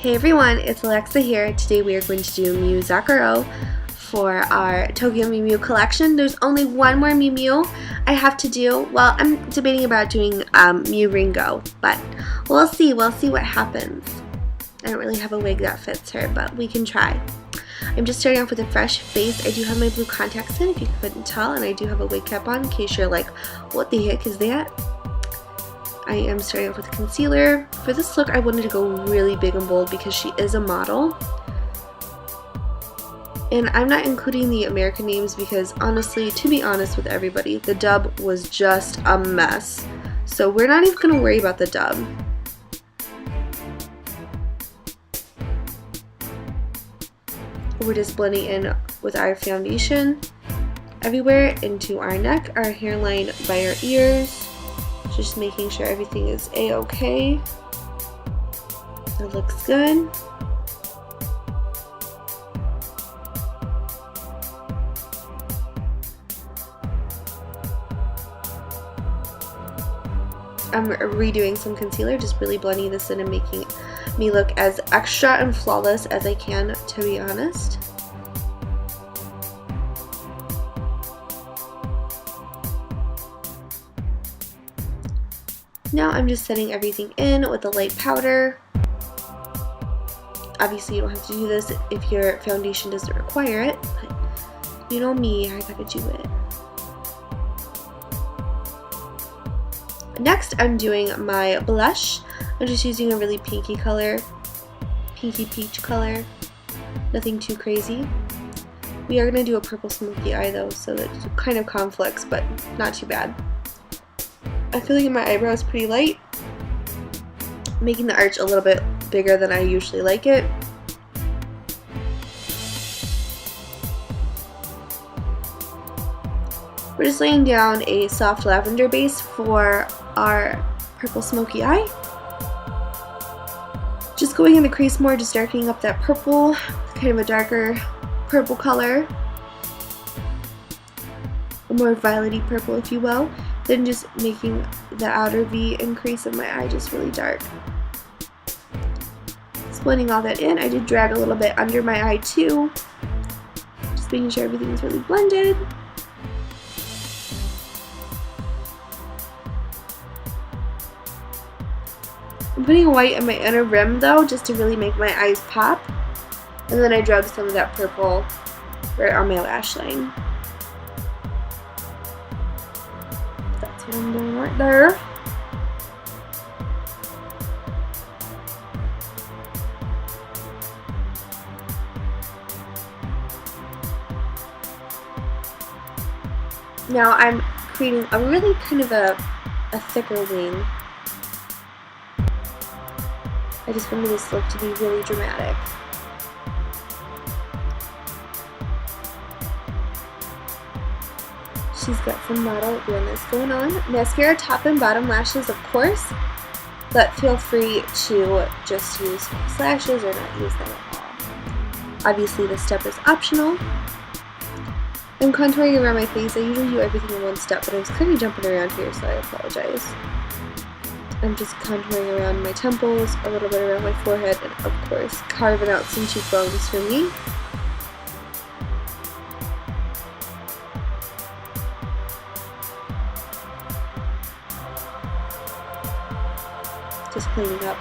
Hey everyone, it's Alexa here. Today we are going to do Mew Zakuro for our Tokyo Mew Mew collection. There's only one more Mew Mew I have to do. Well, I'm debating about doing Mew Ringo, but we'll see what happens. I don't really have a wig that fits her, but we can try. I'm just starting off with a fresh face. I do have my blue contacts in, if you couldn't tell, and I do have a wig cap on in case you're like, what the heck is that? I am starting off with concealer. For this look, I wanted to go really big and bold because she is a model. And I'm not including the American names because honestly, to be honest with everybody, the dub was just a mess. So we're not even going to worry about the dub. We're just blending in with our foundation everywhere into our neck, our hairline by our ears. Just making sure everything is a-okay. It looks good. I'm redoing some concealer, just really blending this in and making me look as extra and flawless as I can, to be honest. Now I'm just setting everything in with a light powder. Obviously you don't have to do this if your foundation doesn't require it, but you know me, I gotta do it. Next I'm doing my blush. I'm just using a really pinky color, pinky peach color, nothing too crazy. We are gonna do a purple smoky eye though, so that it kind of conflicts, but not too bad. I feel like my eyebrow is pretty light, making the arch a little bit bigger than I usually like it. We're just laying down a soft lavender base for our purple smoky eye. Just going in the crease more, just darkening up that purple, kind of a darker purple color, a more violety purple if you will. Then just making the outer V and crease of my eye just really dark. Just blending all that in. I did drag a little bit under my eye too. Just making sure everything is really blended. I'm putting a white in my inner rim though, just to really make my eyes pop. And then I drug some of that purple right on my lash line. What I'm doing right there. Now I'm creating a really kind of a thicker wing. I just wanted this look to be really dramatic. She's got some model realness going on. Mascara top and bottom lashes, of course, but feel free to just use false lashes or not use them at all. Obviously, this step is optional. I'm contouring around my face. I usually do everything in one step, but I was kind of jumping around here, so I apologize. I'm just contouring around my temples, a little bit around my forehead, and of course, carving out some cheekbones for me. Just cleaning up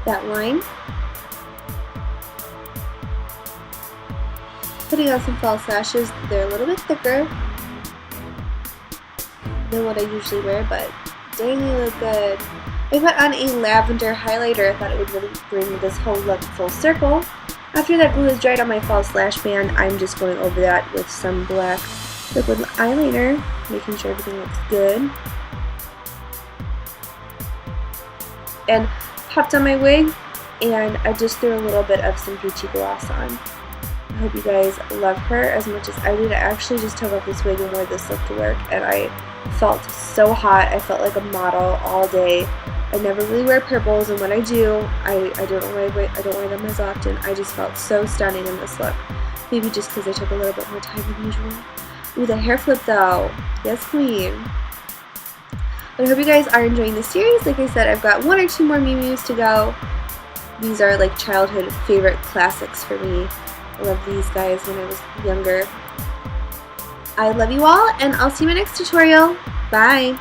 that line. Putting on some false lashes. They're a little bit thicker than what I usually wear, but dang, they look good. I put on a lavender highlighter. I thought it would really bring this whole look full circle. After that glue is dried on my false lash band, I'm just going over that with some black liquid eyeliner, making sure everything looks good. And popped on my wig, and I just threw a little bit of some peachy gloss on. I hope you guys love her as much as I did. I actually just took off this wig and wore this look to work, and I felt so hot. I felt like a model all day. I never really wear purples, and when I do, I don't wear them as often. I just felt so stunning in this look. Maybe just because I took a little bit more time than usual. Ooh, the hair flip though. Yes, queen. But I hope you guys are enjoying the series. Like I said, I've got one or two more Mew Mews to go. these are like childhood favorite classics for me. I love these guys when I was younger. I love you all, and I'll see you in my next tutorial. Bye!